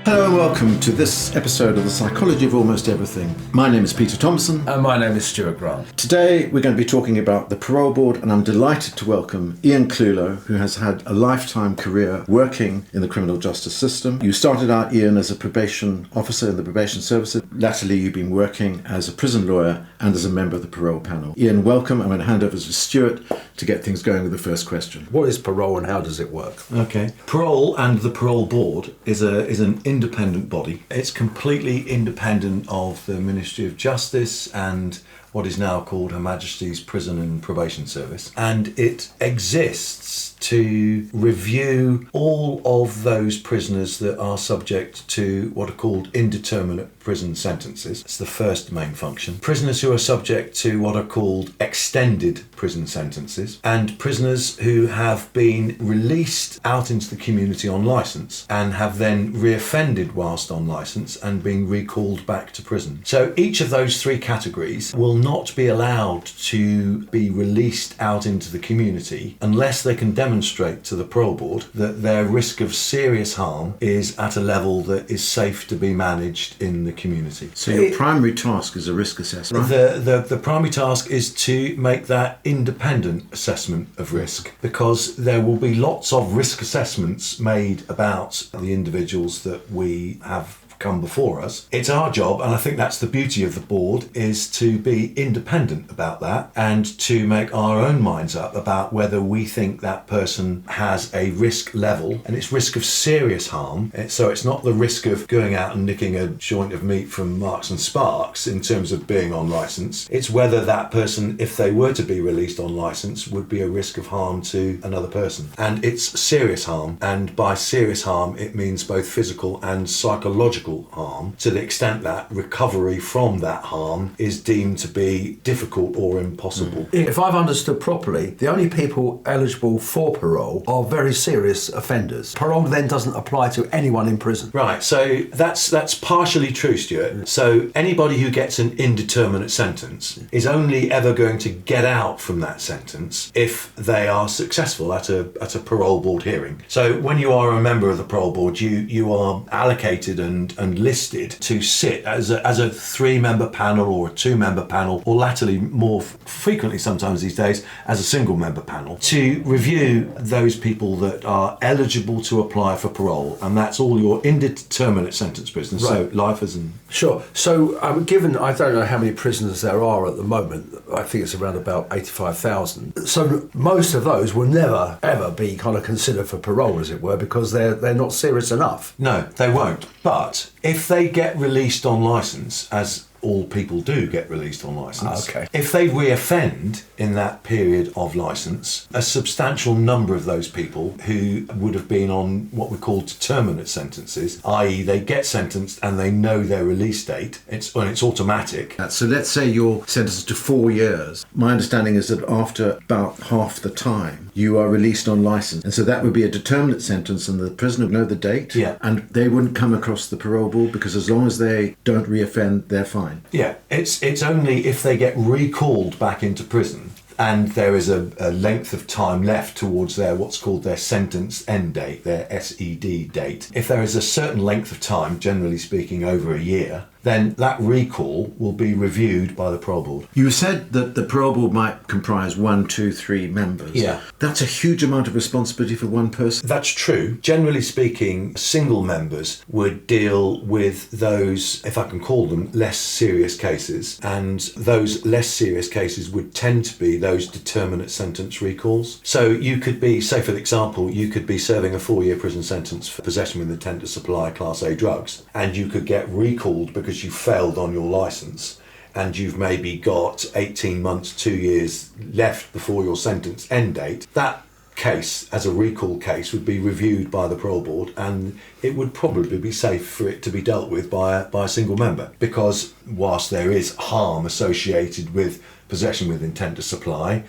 Hello and welcome to this episode of The Psychology of Almost Everything. My name is Peter Thompson. And my name is Stewart Grant. Today we're going to be talking about the Parole Board, and I'm delighted to welcome Ian Clewlow, who has had a lifetime career working in the criminal justice system. You started out, Ian, as a probation officer in the probation services. Latterly you've been working as a prison lawyer and as a member of the parole panel. Ian, welcome. I'm going to hand over to Stewart to get things going with the first question. What is parole and how does it work? Okay. Parole and the Parole Board is an independent body. It's completely independent of the Ministry of Justice and what is now called Her Majesty's Prison and Probation Service. And it exists to review all of those prisoners that are subject to what are called indeterminate prison sentences. It's the first main function. Prisoners who are subject to what are called extended prison sentences, and prisoners who have been released out into the community on licence and have then reoffended whilst on licence and been recalled back to prison. So each of those three categories will not be allowed to be released out into the community unless they can demonstrate to the Parole Board that their risk of serious harm is at a level that is safe to be managed in the community. So your primary task is a risk assessment. The primary task is to make that independent assessment of risk, because there will be lots of risk assessments made about the individuals that we have come before us. It's our job, and I think that's the beauty of the board, is to be independent about that and to make our own minds up about whether we think that person has a risk level, and it's risk of serious harm. So it's not the risk of going out and nicking a joint of meat from Marks and Sparks in terms of being on licence. It's whether that person, if they were to be released on licence, would be a risk of harm to another person. And it's serious harm, and by serious harm it means both physical and psychological harm, to the extent that recovery from that harm is deemed to be difficult or impossible. If I've understood properly, the only people eligible for parole are very serious offenders. Parole then doesn't apply to anyone in prison. Right, so that's partially true, Stuart. So anybody who gets an indeterminate sentence is only ever going to get out from that sentence if they are successful at a Parole Board hearing. So when you are a member of the Parole Board, you are allocated and listed to sit as a 3-member panel or a 2-member panel, or latterly more frequently sometimes these days as a single-member panel, to review those people that are eligible to apply for parole, and that's all your indeterminate sentence prisoners, right. So lifers and... Sure. So given, I don't know how many prisoners there are at the moment, I think it's around about 85,000. So most of those will never ever be kind of considered for parole, as it were, because they're not serious enough. No, they won't. But if they get released on licence, as all people do get released on licence. Okay. If they reoffend in that period of licence, a substantial number of those people who would have been on what we call determinate sentences, i.e. they get sentenced and they know their release date, it's automatic. So let's say you're sentenced to 4 years. My understanding is that after about half the time you are released on licence, and so that would be a determinate sentence, and the prisoner would know the date, yeah. And they wouldn't come across the Parole Board, because as long as they don't reoffend, they're fine. Yeah, it's only if they get recalled back into prison and there is a length of time left towards their what's called their sentence end date, their SED date. If there is a certain length of time, generally speaking over a year, then that recall will be reviewed by the Parole Board. You said that the Parole Board might comprise 1, 2, 3 members. Yeah. That's a huge amount of responsibility for one person. That's true. Generally speaking, single members would deal with those, if I can call them, less serious cases, and those less serious cases would tend to be those determinate sentence recalls. So you could be, say for example, you could be serving a 4-year prison sentence for possession with intent to supply Class A drugs, and you could get recalled because you failed on your licence, and you've maybe got 18 months, 2 years left before your sentence end date. That case, as a recall case, would be reviewed by the Parole Board, and it would probably be safe for it to be dealt with by a single member, because whilst there is harm associated with possession with intent to supply,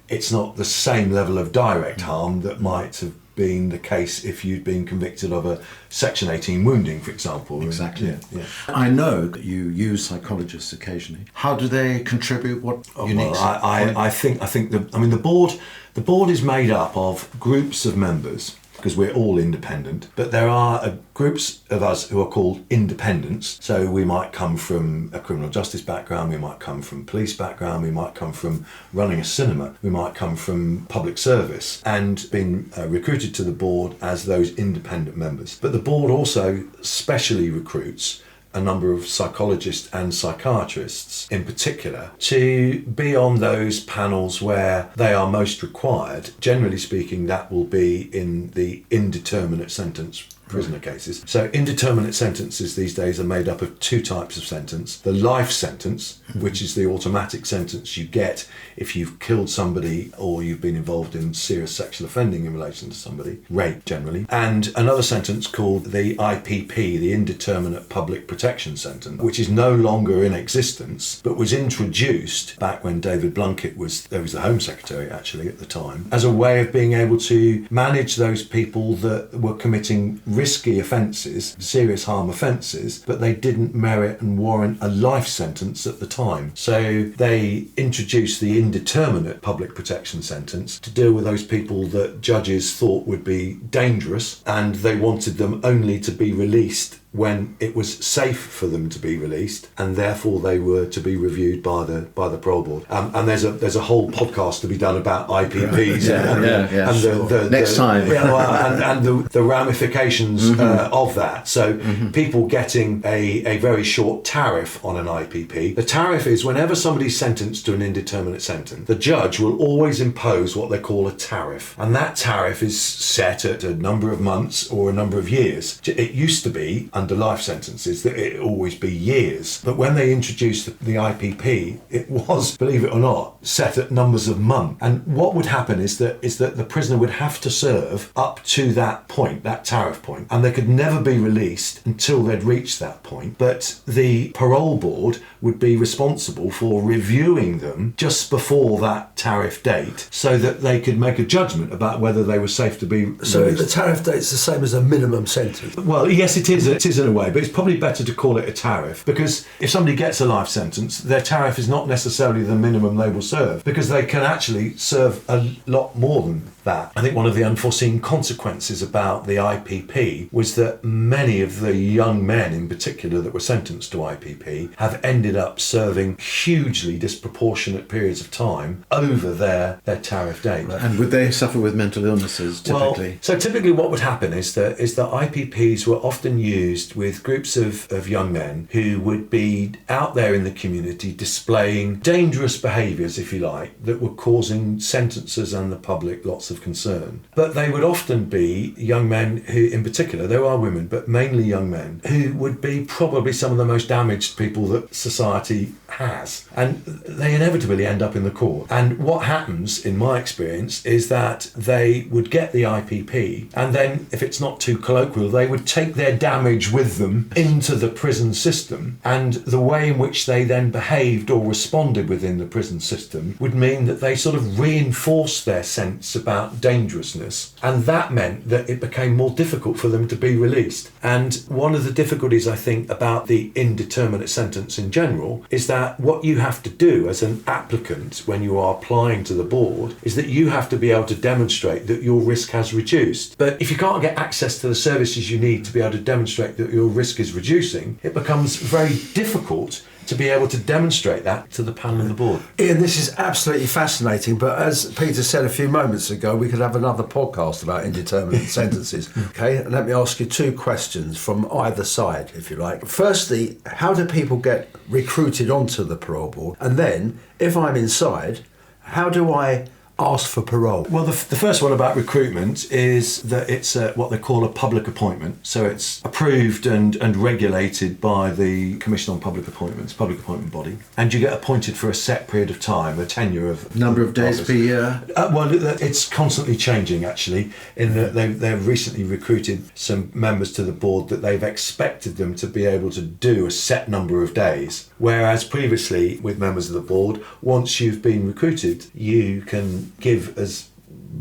it's not the same level of direct harm that might have been the case if you'd been convicted of a Section 18 wounding, for example. Exactly. Yeah. I know that you use psychologists occasionally. How do they contribute? What unique? Well, I think the board is made up of groups of members because we're all independent, but there are groups of us who are called independents. So we might come from a criminal justice background, we might come from police background, we might come from running a cinema, we might come from public service, and been recruited to the board as those independent members. But the board also specially recruits a number of psychologists and psychiatrists in particular to be on those panels where they are most required. Generally speaking, that will be in the indeterminate sentence prisoner cases. So indeterminate sentences these days are made up of two types of sentence. The life sentence, which is the automatic sentence you get if you've killed somebody or you've been involved in serious sexual offending in relation to somebody, rape generally. And another sentence called the IPP, the Indeterminate Public Protection Sentence, which is no longer in existence, but was introduced back when David Blunkett was the Home Secretary actually at the time, as a way of being able to manage those people that were committing risky offences, serious harm offences, but they didn't merit and warrant a life sentence at the time. So they introduced the indeterminate public protection sentence to deal with those people that judges thought would be dangerous, and they wanted them only to be released when it was safe for them to be released, and therefore they were to be reviewed by the Parole Board. And there's a whole podcast to be done about IPPs and next time. The ramifications of that. So people getting a very short tariff on an IPP. The tariff is whenever somebody's sentenced to an indeterminate sentence, the judge will always impose what they call a tariff, and that tariff is set at a number of months or a number of years. It used to be under life sentences that it always be years, but when they introduced the IPP, it was, believe it or not, set at numbers of months. And what would happen is that the prisoner would have to serve up to that point, that tariff point, and they could never be released until they'd reached that point. But the Parole Board would be responsible for reviewing them just before that tariff date so that they could make a judgment about whether they were safe to be released. So the tariff date's the same as a minimum sentence? Well, yes, it is. It is in a way, but it's probably better to call it a tariff, because if somebody gets a life sentence, their tariff is not necessarily the minimum they will serve, because they can actually serve a lot more than that. I think one of the unforeseen consequences about the IPP was that many of the young men in particular that were sentenced to IPP have ended up serving hugely disproportionate periods of time over their tariff date. And would they suffer with mental illnesses typically? Well, so typically what would happen is that IPPs were often used with groups of young men who would be out there in the community displaying dangerous behaviours, if you like, that were causing sentences and the public lots of concern. But they would often be young men who, in particular, there are women, but mainly young men, who would be probably some of the most damaged people that society has. And they inevitably end up in the court. And what happens, in my experience, is that they would get the IPP, and then, if it's not too colloquial, they would take their damage with them into the prison system, and the way in which they then behaved or responded within the prison system would mean that they sort of reinforced their sense about dangerousness, and that meant that it became more difficult for them to be released. And one of the difficulties, I think, about the indeterminate sentence in general is that what you have to do as an applicant when you are applying to the board is that you have to be able to demonstrate that your risk has reduced. But if you can't get access to the services you need to be able to demonstrate that your risk is reducing, it becomes very difficult to be able to demonstrate that to the panel of the board. Ian, this is absolutely fascinating, but as Peter said a few moments ago, we could have another podcast about indeterminate sentences. Okay, and let me ask you two questions from either side, if you like. Firstly, how do people get recruited onto the Parole Board? And then, if I'm inside, how do I ask for parole? Well, the first one about recruitment is that it's what they call a public appointment. So it's approved and regulated by the Commission on Public Appointments, public appointment body. And you get appointed for a set period of time, a tenure of... Number of days per year? Well, it's constantly changing, actually, in that they've recently recruited some members to the board that they've expected them to be able to do a set number of days. Whereas previously, with members of the board, once you've been recruited, you can give as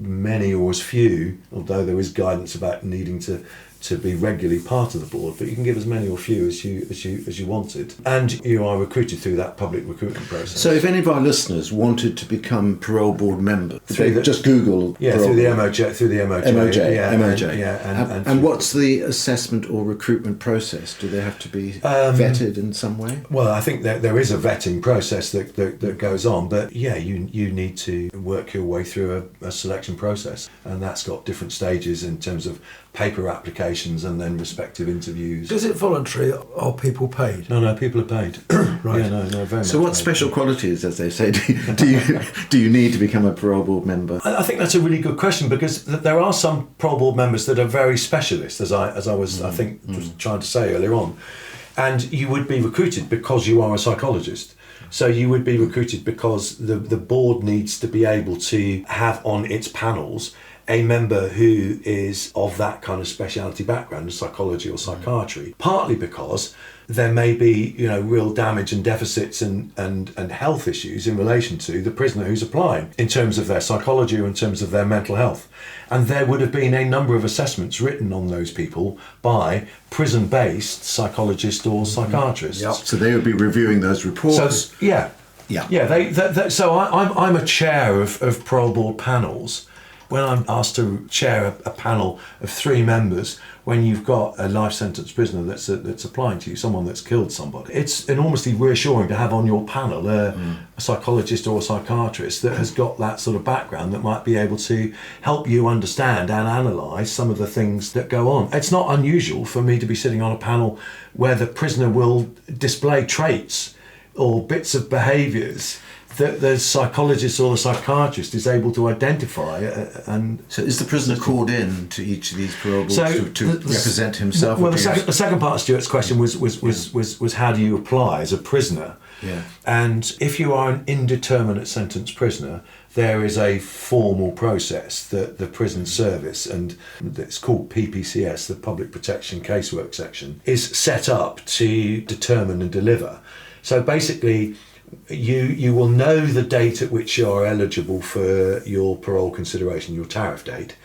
many or as few, although there is guidance about needing to to be regularly part of the board, but you can give as many or few as you wanted, and you are recruited through that public recruitment process. So if any of our listeners wanted to become Parole Board member, just Google through the MOJ, and what's the assessment or recruitment process? Do they have to be vetted in some way? Well, I think that there is a vetting process that goes on, but you need to work your way through a selection process, and that's got different stages in terms of paper applications and then respective interviews. Is it voluntary or are people paid? No, people are paid. Right. Yeah, no, very much. So what paid. special qualities, as they say, do you need to become a Parole Board member? I think that's a really good question, because there are some Parole Board members that are very specialist, as I was trying to say earlier on, and you would be recruited because you are a psychologist. So you would be recruited because the board needs to be able to have on its panels a member who is of that kind of speciality background, psychology or psychiatry, partly because there may be, real damage and deficits and health issues in relation to the prisoner who's applying in terms of their psychology or in terms of their mental health. And there would have been a number of assessments written on those people by prison-based psychologists or psychiatrists. Yep. So they would be reviewing those reports. So, so I'm a chair of Parole Board panels. When I'm asked to chair a panel of 3 members, when you've got a life sentence prisoner that's applying to you, someone that's killed somebody, it's enormously reassuring to have on your panel a psychologist or a psychiatrist that has got that sort of background that might be able to help you understand and analyse some of the things that go on. It's not unusual for me to be sitting on a panel where the prisoner will display traits or bits of behaviours that the psychologist or the psychiatrist is able to identify. And so is the prisoner called in to each of these parole boards to represent himself? Well, the second part of Stuart's question was how do you apply as a prisoner? Yeah. And if you are an indeterminate sentence prisoner, there is a formal process that the prison service, and it's called PPCS, the Public Protection Casework Section, is set up to determine and deliver. So basically, you will know the date at which you are eligible for your parole consideration, your tariff date,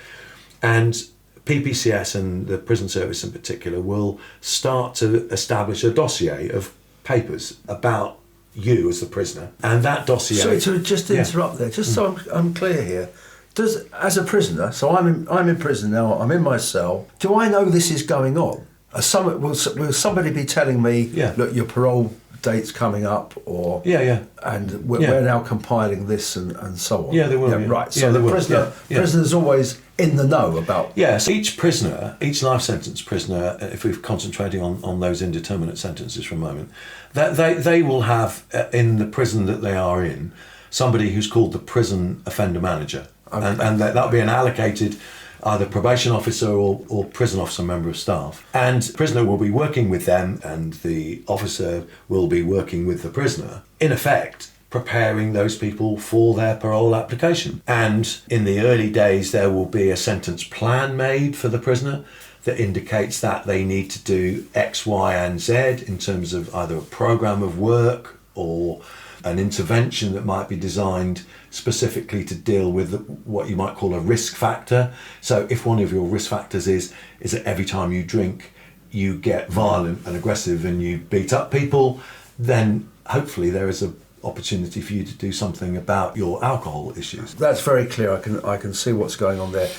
and PPCS and the prison service in particular will start to establish a dossier of papers about you as the prisoner, and that dossier. Sorry to just interrupt there, just so I'm clear here. Does, as a prisoner, so I'm in prison now, I'm in my cell. Do I know this is going on? Will somebody be telling me, look, your parole date's coming up, or and we're now compiling this and so on? Yeah, they will. Right. So the prisoner's always in the know about. Yes, each prisoner, each life sentence prisoner, if we're concentrating on those indeterminate sentences for a moment, that they will have in the prison that they are in somebody who's called the prison offender manager, and that'll be an allocated either probation officer or prison officer member of staff. And the prisoner will be working with them, and the officer will be working with the prisoner, in effect preparing those people for their parole application. And in the early days there will be a sentence plan made for the prisoner that indicates that they need to do X, Y and Z in terms of either a programme of work or an intervention that might be designed specifically to deal with what you might call a risk factor. So if one of your risk factors is that every time you drink you get violent and aggressive and you beat up people, then hopefully there is an opportunity for you to do something about your alcohol issues. That's very clear. I can see what's going on there.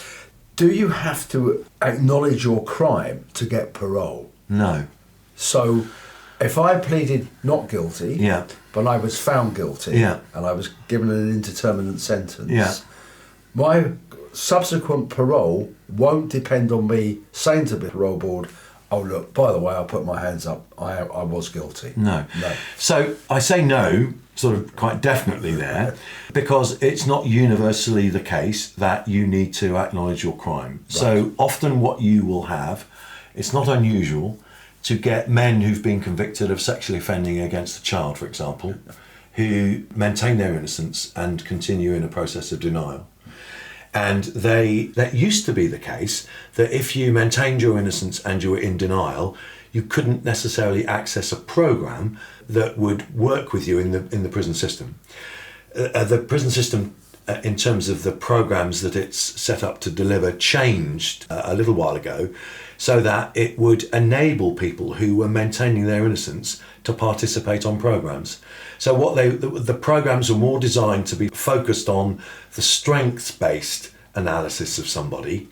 Do you have to acknowledge your crime to get parole? No. So if I pleaded not guilty, but I was found guilty, and I was given an indeterminate sentence, my subsequent parole won't depend on me saying to the parole board, oh look, by the way, I'll put my hands up, I was guilty. No. So I say no, sort of quite definitely there, because it's not universally the case that you need to acknowledge your crime. Right. So often what you will have, it's not unusual to get men who've been convicted of sexually offending against a child, for example, who maintain their innocence and continue in a process of denial. And that used to be the case that if you maintained your innocence and you were in denial, you couldn't necessarily access a programme that would work with you in the prison system. The prison system in terms of the programs that it's set up to deliver, changed a little while ago, so that it would enable people who were maintaining their innocence to participate on programs. So the programs were more designed to be focused on the strengths-based analysis of somebody,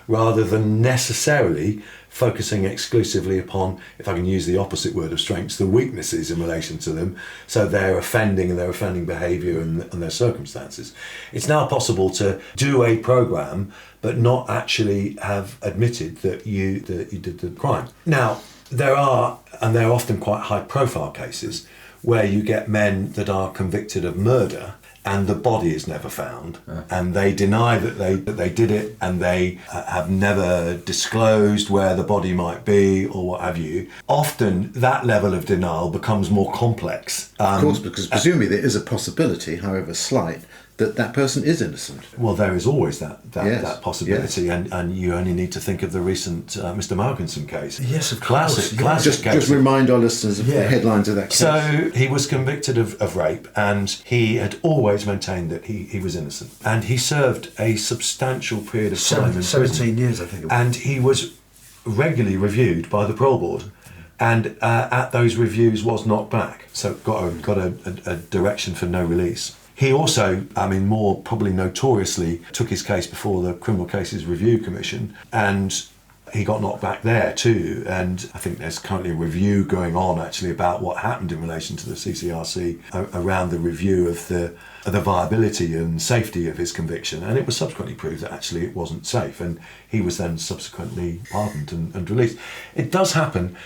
rather than necessarily focusing exclusively upon, if I can use the opposite word of strengths, the weaknesses in relation to them, so their offending and their offending behaviour and their circumstances. It's now possible to do a programme but not actually have admitted that you did the crime. Now, there are, and they're often quite high profile cases, where you get men that are convicted of murder and the body is never found, and they deny that they did it, and they have never disclosed where the body might be or what have you. Often that level of denial becomes more complex. Of course, because presumably there is a possibility, however slight, that person is innocent. Well, there is always that Yes, possibility, yes. and you only need to think of the recent Mr. Malkinson case. Yes, of course. Classic case. Just remind our listeners of the headlines of that case. So he was convicted of rape, and he had always maintained that he was innocent. And he served a substantial period of time in prison. 17 years, I think it was. And he was regularly reviewed by the Parole Board, and at those reviews was knocked back. So got a direction for no release. He also, more probably notoriously, took his case before the Criminal Cases Review Commission, and he got knocked back there too. And I think there's currently a review going on actually about what happened in relation to the CCRC around the review of the viability and safety of his conviction. And it was subsequently proved that actually it wasn't safe, and he was then subsequently pardoned and released. It does happen.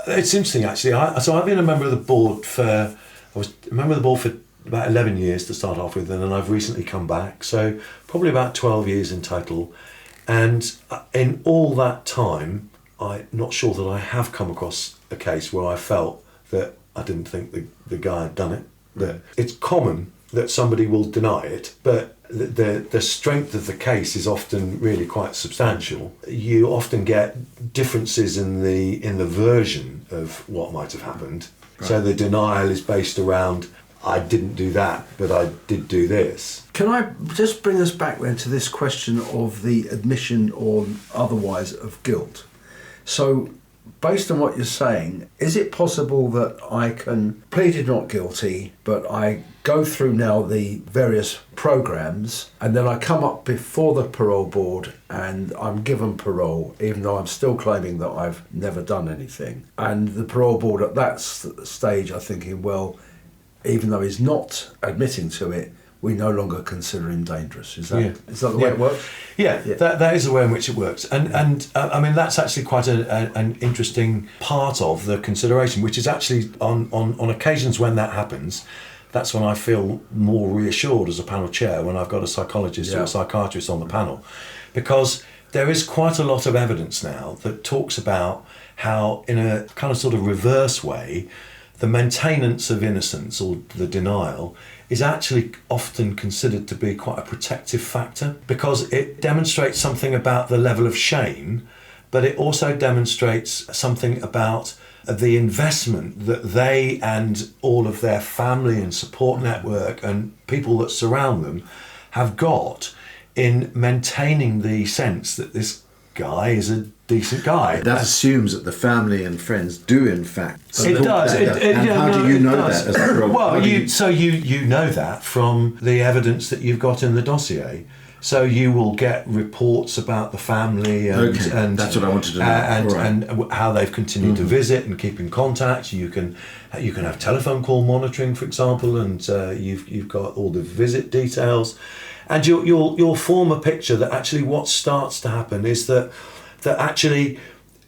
It's interesting actually. So I've been a member of the board for about 11 years to start off with, and then I've recently come back, so probably about 12 years in total. And in all that time, I'm not sure that I have come across a case where I felt that I didn't think the guy had done it. That it's common that somebody will deny it, but the strength of the case is often really quite substantial. You often get differences in the version of what might have happened. Right. So the denial is based around, I didn't do that, but I did do this. Can I just bring us back then to this question of the admission or otherwise of guilt? So, based on what you're saying, is it possible that I can plead not guilty, but I go through now the various programmes, and then I come up before the Parole Board and I'm given parole, even though I'm still claiming that I've never done anything? And the Parole Board at that stage are thinking, well, even though he's not admitting to it, we no longer consider him dangerous. Is that the way it works? Yeah. That is the way in which it works. And that's actually quite an interesting part of the consideration, which is actually on occasions when that happens, that's when I feel more reassured as a panel chair, when I've got a psychologist or a psychiatrist on the panel, because there is quite a lot of evidence now that talks about how, in a kind of sort of reverse way, the maintenance of innocence, or the denial, is actually often considered to be quite a protective factor, because it demonstrates something about the level of shame, but it also demonstrates something about the investment that they and all of their family and support network and people that surround them have got in maintaining the sense that this guy is a decent guy. That assumes that the family and friends do in fact. It does. How do you know that? As a well, you know that from the evidence that you've got in the dossier. So you will get reports about the family and that's what I wanted to know. And how they've continued to visit and keep in contact. You can have telephone call monitoring, for example, and you've got all the visit details, and you'll form a picture that actually what starts to happen is that actually,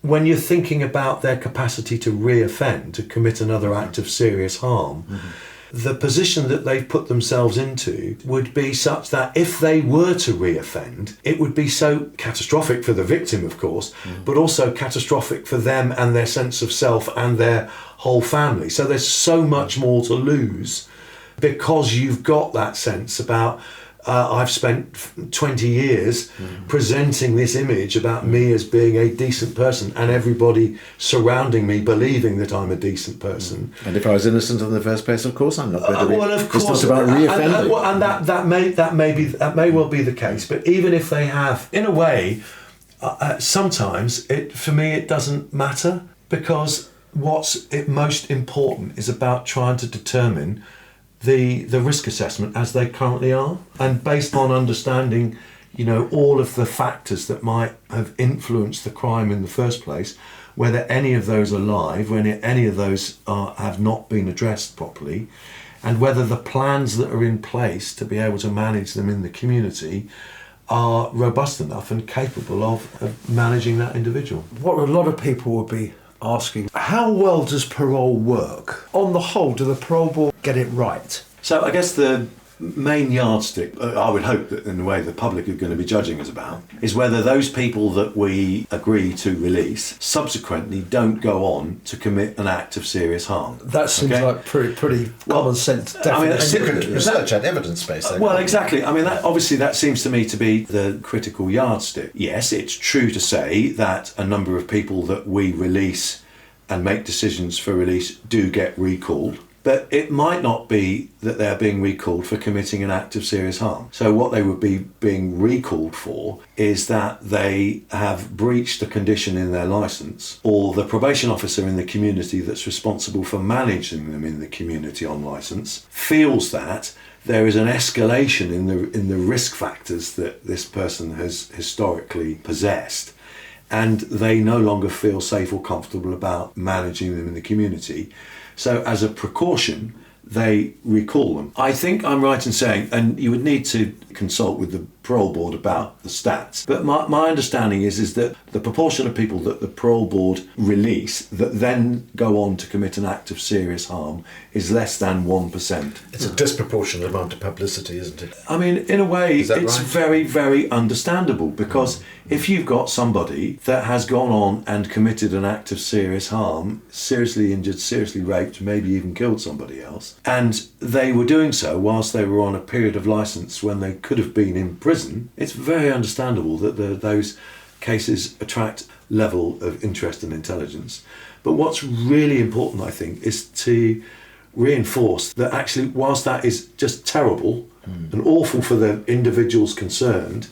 when you're thinking about their capacity to re-offend, to commit another act of serious harm, the position that they've put themselves into would be such that if they were to re-offend, it would be so catastrophic for the victim, of course, but also catastrophic for them and their sense of self and their whole family. So there's so much more to lose, because you've got that sense about I've spent 20 years presenting this image about me as being a decent person and everybody surrounding me believing that I'm a decent person. And if I was innocent in the first place, of course I'm not going to be. Well, of course, it's not about re-offending. and that may well be the case. But even if they have, in a way, sometimes for me it doesn't matter, because what's most important is about trying to determine the risk assessment as they currently are, and based on understanding, all of the factors that might have influenced the crime in the first place, whether any of those are live, when any of those have not been addressed properly, and whether the plans that are in place to be able to manage them in the community are robust enough and capable of managing that individual. What a lot of people would be asking, how well does parole work? On the whole, do the parole board get it right? So I guess the main yardstick, I would hope that in the way the public are going to be judging us about, is whether those people that we agree to release subsequently don't go on to commit an act of serious harm. That seems like pretty common sense definition. You could research and evidence-based. Well, exactly. I mean, that seems to me to be the critical yardstick. Yes, it's true to say that a number of people that we release and make decisions for release do get recalled. But it might not be that they're being recalled for committing an act of serious harm. So what they would be being recalled for is that they have breached a condition in their licence, or the probation officer in the community that's responsible for managing them in the community on licence feels that there is an escalation in the risk factors that this person has historically possessed, and they no longer feel safe or comfortable about managing them in the community. So as a precaution, they recall them. I think I'm right in saying, and you would need to consult with the Parole Board about the stats, but my understanding is that the proportion of people that the Parole Board release that then go on to commit an act of serious harm is less than 1%. It's a disproportionate amount of publicity, isn't it? I mean, in a way, it's right? very, very understandable, because if you've got somebody that has gone on and committed an act of serious harm, seriously injured, seriously raped, maybe even killed somebody else, and they were doing so whilst they were on a period of licence when they could have been in prison, it's very understandable that those cases attract level of interest and intelligence. But what's really important, I think, is to reinforce that actually, whilst that is just terrible and awful for the individuals concerned,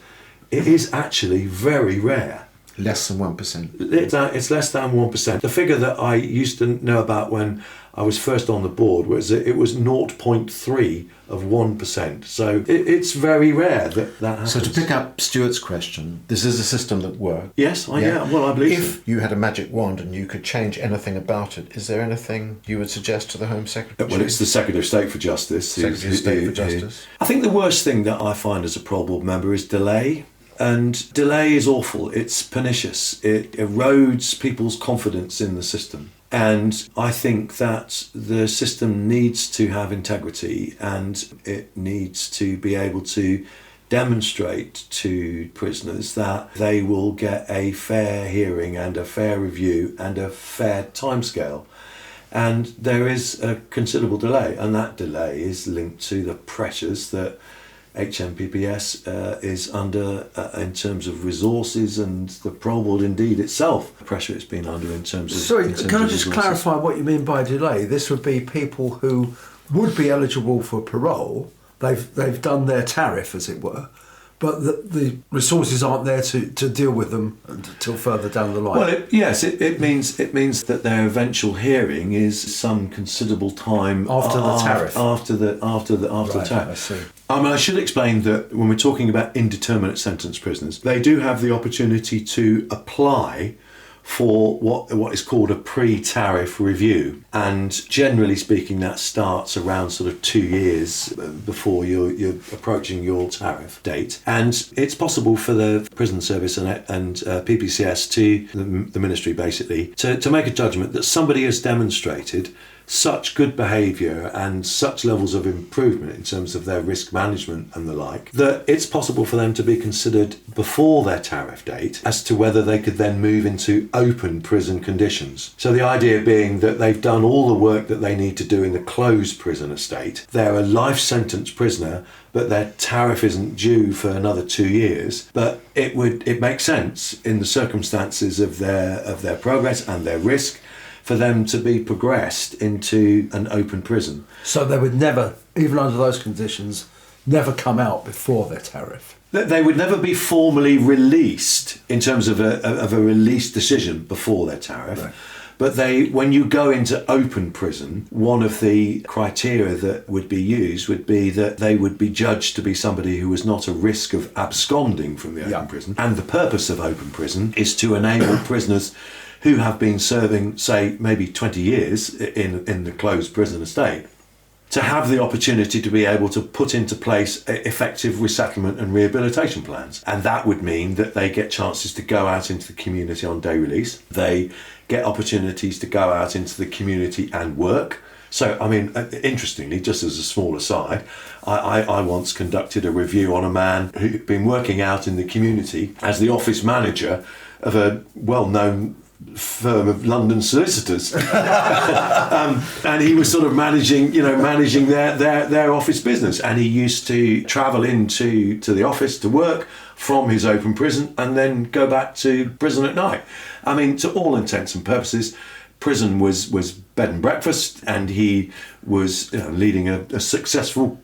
it is actually very rare. Less than 1%. It's less than 1%. The figure that I used to know about when I was first on the board was that it was 0.3 of 1%. So it's very rare that happens. So to pick up Stuart's question, this is a system that works. Yes, I believe so. If you had a magic wand and you could change anything about it, is there anything you would suggest to the Home Secretary? Well, it's the Secretary of State for Justice. Secretary of State for Justice. I think the worst thing that I find as a Parole Board member is delay. And delay is awful. It's pernicious. It erodes people's confidence in the system. And I think that the system needs to have integrity, and it needs to be able to demonstrate to prisoners that they will get a fair hearing and a fair review and a fair timescale. And there is a considerable delay, and that delay is linked to the pressures that HMPPS is under in terms of resources, and the Parole Board indeed itself, the pressure it's been under in terms of... Sorry, in terms can I of just resources. clarify what you mean by delay? This would be people who would be eligible for parole. They've done their tariff, as it were, but the resources aren't there to deal with them until further down the line. Well, it means that their eventual hearing is some considerable time After the tariff. After the Right, tariff. I see. I should explain that when we're talking about indeterminate sentence prisoners, they do have the opportunity to apply for what is called a pre-tariff review, and generally speaking that starts around sort of 2 years before you're approaching your tariff date, and it's possible for the prison service and PPCS to the ministry basically to make a judgment that somebody has demonstrated such good behaviour and such levels of improvement in terms of their risk management and the like, that it's possible for them to be considered before their tariff date as to whether they could then move into open prison conditions. So the idea being that they've done all the work that they need to do in the closed prison estate. They're a life sentence prisoner, but their tariff isn't due for another 2 years. But it makes sense in the circumstances of their progress and their risk for them to be progressed into an open prison. So they would never, even under those conditions, never come out before their tariff. They would never be formally released in terms of a release decision before their tariff. Right. But when you go into open prison, one of the criteria that would be used would be that they would be judged to be somebody who was not a risk of absconding from the open prison. And the purpose of open prison is to enable prisoners who have been serving, say, maybe 20 years in the closed prison estate, to have the opportunity to be able to put into place effective resettlement and rehabilitation plans. And that would mean that they get chances to go out into the community on day release. They get opportunities to go out into the community and work. So, I mean, interestingly, just as a small aside, I once conducted a review on a man who'd been working out in the community as the office manager of a well-known firm of London solicitors, and he was sort of managing their office business, and he used to travel into the office to work from his open prison and then go back to prison at night. I mean, to all intents and purposes, prison was bed and breakfast, and he was leading a successful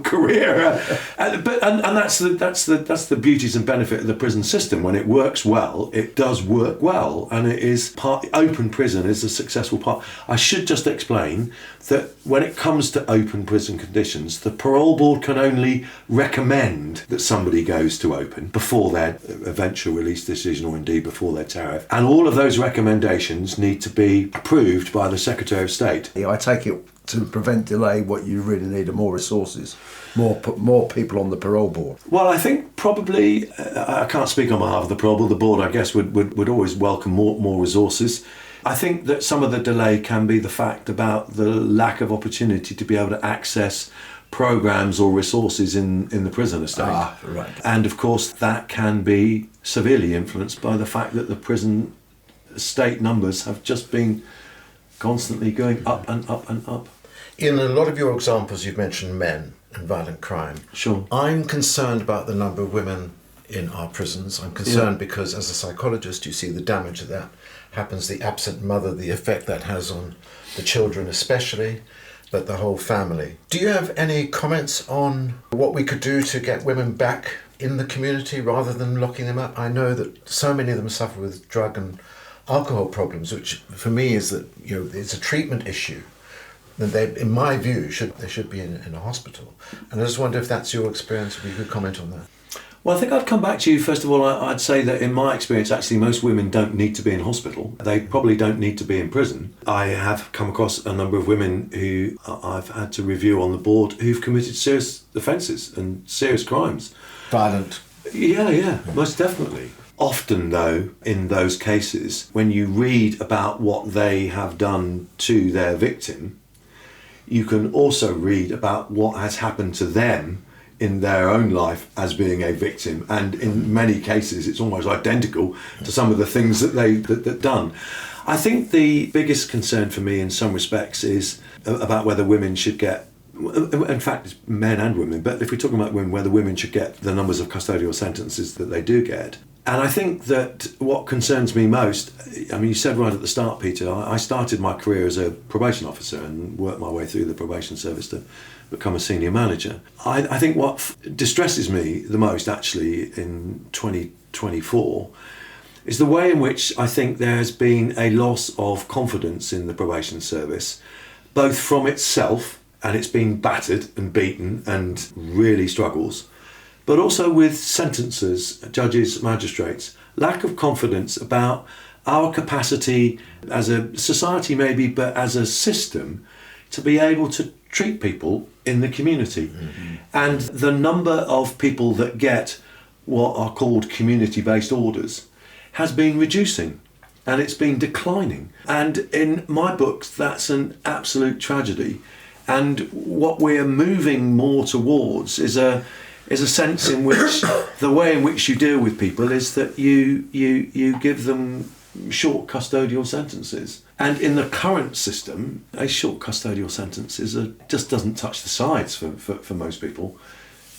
career, and that's the beauties and benefit of the prison system. When it works well, it does work well, and it is open prison is a successful part. I should just explain that when it comes to open prison conditions, the Parole Board can only recommend that somebody goes to open before their eventual release decision, or indeed before their tariff, and all of those recommendations need to be approved by the Secretary of State. I take it, to prevent delay, what you really need are more resources, more people on the Parole Board. Well, I think probably, I can't speak on behalf of the Parole Board. The board, I guess, would always welcome more resources. I think that some of the delay can be the fact about the lack of opportunity to be able to access programmes or resources in the prison estate. Right. And of course, that can be severely influenced by the fact that the prison estate numbers have just been constantly going up and up and up. In a lot of your examples, you've mentioned men and violent crime. Sure. I'm concerned about the number of women in our prisons. I'm concerned because, as a psychologist, you see the damage that happens, the absent mother, the effect that has on the children especially, but the whole family. Do you have any comments on what we could do to get women back in the community rather than locking them up? I know that so many of them suffer with drug and alcohol problems, which for me is that it's a treatment issue. That they, in my view, they should be in a hospital. And I just wonder if that's your experience, if you could comment on that. Well, I think I'd come back to you. First of all, I'd say that in my experience, actually, most women don't need to be in hospital. They probably don't need to be in prison. I have come across a number of women who I've had to review on the board who've committed serious offences and serious crimes. Violent. Yeah, most definitely. Often, though, in those cases, when you read about what they have done to their victim, you can also read about what has happened to them in their own life as being a victim, and in many cases it's almost identical to some of the things that they've done. I think the biggest concern for me in some respects is about whether women should get, in fact it's men and women, but if we're talking about women, whether women should get the numbers of custodial sentences that they do get. And I think that what concerns me most, I mean, you said right at the start, Peter, I started my career as a probation officer and worked my way through the probation service to become a senior manager. I think what distresses me the most, actually, in 2024 is the way in which I think there has been a loss of confidence in the probation service, both from itself, and it's been battered and beaten and really struggles, but also with sentencers, judges, magistrates. Lack of confidence about our capacity as a society maybe, but as a system, to be able to treat people in the community. Mm-hmm. And the number of people that get what are called community-based orders has been reducing. and it's been declining. And in my books, that's an absolute tragedy. And what we're moving more towards is a sense in which the way in which you deal with people is that you give them short custodial sentences. And in the current system, a short custodial sentence just doesn't touch the sides for most people.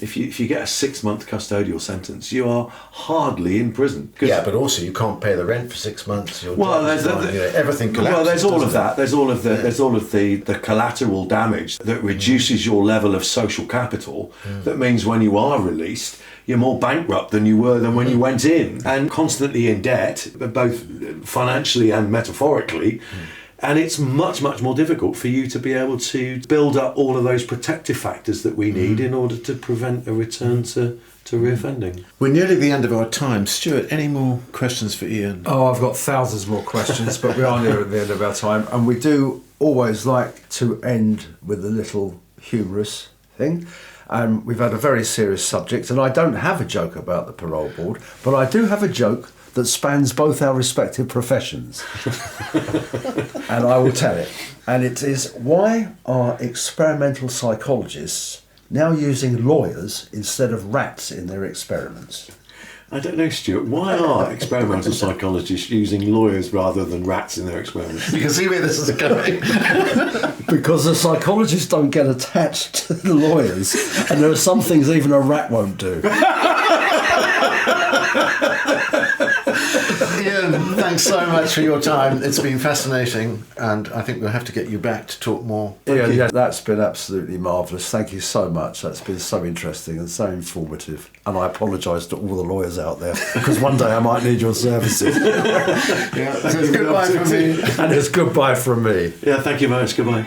If you get a 6-month custodial sentence, you are hardly in prison. Yeah, but also you can't pay the rent for 6 months. Everything collapses. Well, there's all of that. There's all of the collateral damage that reduces your level of social capital. That means when you are released, you're more bankrupt than you were than when you went in, and constantly in debt, both financially and metaphorically. And it's much, much more difficult for you to be able to build up all of those protective factors that we need in order to prevent a return to reoffending. We're nearly at the end of our time. Stuart, any more questions for Ian? Oh, I've got thousands more questions, but we are near at the end of our time. And we do always like to end with a little humorous thing. And we've had a very serious subject, and I don't have a joke about the Parole Board, but I do have a joke that spans both our respective professions. And I will tell it. And it is, why are experimental psychologists now using lawyers instead of rats in their experiments? I don't know, Stuart. Why are experimental psychologists using lawyers rather than rats in their experiments? You can see where this is going. Because the psychologists don't get attached to the lawyers, and there are some things even a rat won't do. Ian, thanks so much for your time. It's been fascinating, and I think we'll have to get you back to talk more. Yeah, that's been absolutely marvellous. Thank you so much. That's been so interesting and so informative. And I apologise to all the lawyers out there, because one day I might need your services. So it's goodbye from me. And it's goodbye from me. Yeah, thank you very much. Goodbye.